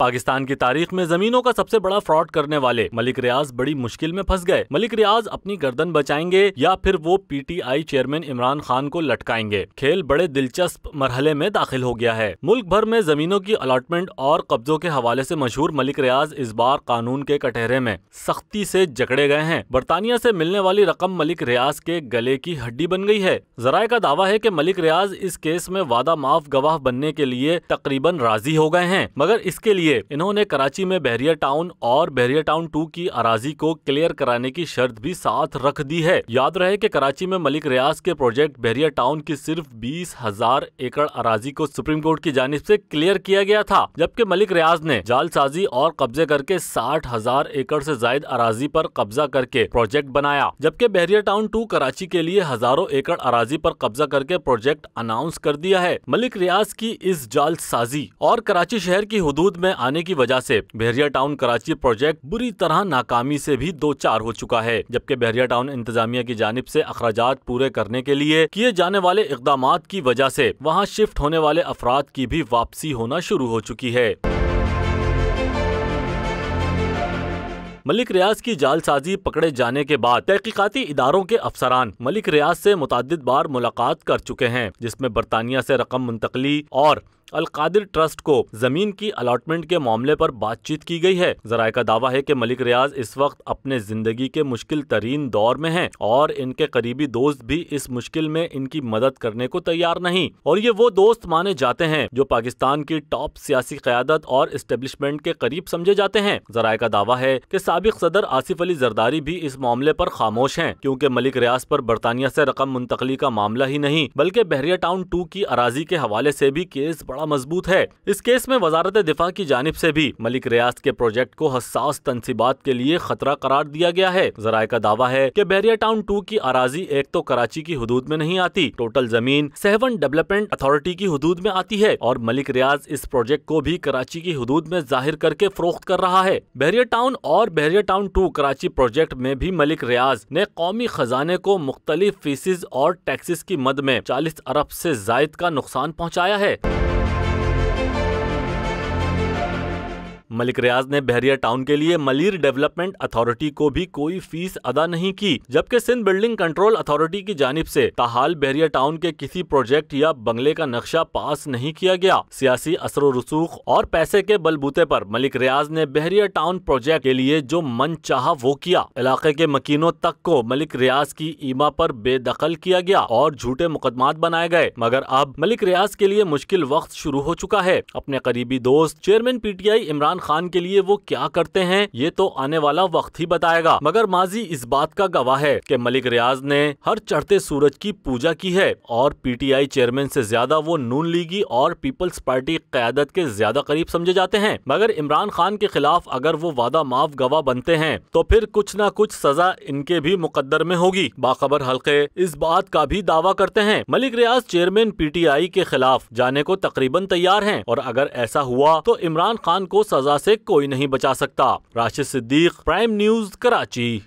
پاکستان کی تاریخ میں زمینوں کا سب سے بڑا فراڈ کرنے والے ملک ریاض بڑی مشکل میں پھنس گئے۔ ملک ریاض اپنی گردن بچائیں گے یا پھر وہ P T I chairman Imran Khan کو لٹکائیں گے؟ کھیل بڑے دلچسپ مرحلے میں داخل ہو گیا ہے۔ ملک بھر میں زمینوں کی الاٹمنٹ اور قبضوں کے حوالے سے مشہور ملک ریاض اس بار قانون کے کٹہرے میں سختی سے جکڑے گئے ہیں۔ برطانیہ سے ملنے والی رقم ملک ریاض کے گلے کی ہڈی بن گئی ہے۔ ذرائع کا دعویٰ ہے کہ ملک ریاض اس کیس میں وعدہ معاف گواہ بننے کے لیے تقریباً راضی ہو گئے ہیں، مگر اس کے لیے انہوں نے کراچی میں بحریہ ٹاؤن اور بحریہ ٹاؤن 2 کی اراضی کو کلیئر کرانے کی شرط بھی ساتھ رکھ دی ہے۔ یاد رہے کہ کراچی میں ملک ریاض کے پروجیکٹ بحریہ ٹاؤن کی صرف 20,000 ایکڑ اراضی کو سپریم کورٹ کی جانب سے کلیئر کیا گیا تھا، جبکہ ملک ریاض نے جعل سازی اور قبضے کر کے 60,000 ایکڑ سے زائد اراضی پر قبضہ کر کے پروجیکٹ بنایا، جبکہ بحریہ ٹاؤن 2 کراچی کے لیے ہزاروں ایکڑ اراضی پر قبضہ کر کے پروجیکٹ اناؤنس کر دیا ہے۔ ملک ریاض کی اس جعل سازی اور کراچی شہر کی حدود میں آنے کی وجہ سے بحریہ ٹاؤن کراچی پروجیکٹ بری طرح ناکامی سے بھی دوچار ہو چکا ہے، جبکہ بحریہ ٹاؤن انتظامیہ کی جانب سے اخراجات پورے کرنے کے لیے کیے جانے والے اقدامات کی وجہ سے وہاں شفٹ ہونے والے افراد کی بھی واپسی ہونا شروع ہو چکی ہے۔ ملک ریاض کی جعل سازی پکڑے جانے کے بعد تحقیقاتی اداروں کے افسران ملک ریاض سے متعدد بار ملاقات کر چکے ہیں، جس میں برطانیہ سے رقم منتقلی اور القادر ٹرسٹ کو زمین کی الاٹمنٹ کے معاملے پر بات چیت کی گئی ہے۔ ذرائع کا دعویٰ ہے کہ ملک ریاض اس وقت اپنے زندگی کے مشکل ترین دور میں ہیں اور ان کے قریبی دوست بھی اس مشکل میں ان کی مدد کرنے کو تیار نہیں، اور یہ وہ دوست مانے جاتے ہیں جو پاکستان کی ٹاپ سیاسی قیادت اور اسٹیبلشمنٹ کے قریب سمجھے جاتے ہیں۔ ذرائع کا دعویٰ ہے کہ سابق صدر آصف علی زرداری بھی اس معاملے پر خاموش ہیں، کیونکہ ملک ریاض پر برطانیہ سے رقم منتقلی کا معاملہ ہی نہیں بلکہ بحریہ ٹاؤن 2 کی اراضی کے حوالے سے بھی کیس بڑا مضبوط ہے۔ اس کیس میں وزارت دفاع کی جانب سے بھی ملک ریاض کے پروجیکٹ کو حساس تنصیبات کے لیے خطرہ قرار دیا گیا ہے۔ ذرائع کا دعویٰ ہے کہ بحریہ ٹاؤن 2 کی اراضی ایک تو کراچی کی حدود میں نہیں آتی، ٹوٹل زمین 7 ڈیولپمنٹ اتھارٹی کی حدود میں آتی ہے، اور ملک ریاض اس پروجیکٹ کو بھی کراچی کی حدود میں ظاہر کر کے فروخت کر رہا ہے۔ بحریہ ٹاؤن اور بحریہ ٹاؤن 2 کراچی پروجیکٹ میں بھی ملک ریاض نے قومی خزانے کو مختلف فیسز اور ٹیکسز کی مد میں 40 ارب سے زائد کا نقصان پہنچایا ہے۔ ملک ریاض نے بحریہ ٹاؤن کے لیے ملیر ڈیولپمنٹ اتھارٹی کو بھی کوئی فیس ادا نہیں کی، جبکہ سندھ بلڈنگ کنٹرول اتھارٹی کی جانب سے تاحال بحریہ ٹاؤن کے کسی پروجیکٹ یا بنگلے کا نقشہ پاس نہیں کیا گیا۔ سیاسی اثر و رسوخ اور پیسے کے بلبوتے پر ملک ریاض نے بحریہ ٹاؤن پروجیکٹ کے لیے جو من چاہا وہ کیا۔ علاقے کے مکینوں تک کو ملک ریاض کی ایما پر بے دخل کیا گیا اور جھوٹے مقدمات بنائے گئے، مگر اب ملک ریاض کے لیے مشکل وقت شروع ہو چکا ہے۔ اپنے قریبی دوست chairman P T I Imran Khan کے لیے وہ کیا کرتے ہیں یہ تو آنے والا وقت ہی بتائے گا، مگر ماضی اس بات کا گواہ ہے کہ ملک ریاض نے ہر چڑھتے سورج کی پوجا کی ہے، اور پی ٹی آئی چیئرمین سے زیادہ وہ نون لیگی اور پیپلز پارٹی قیادت کے زیادہ قریب سمجھے جاتے ہیں، مگر عمران خان کے خلاف اگر وہ وعدہ معاف گواہ بنتے ہیں تو پھر کچھ نہ کچھ سزا ان کے بھی مقدر میں ہوگی۔ باخبر حلقے اس بات کا بھی دعویٰ کرتے ہیں ملک ریاض چیئرمین پی ٹی آئی کے خلاف جانے کو تقریباً تیار ہیں، اور اگر ایسا ہوا تو عمران خان کو سزا سے کوئی نہیں بچا سکتا۔ راشد صدیق، پرائم نیوز، کراچی۔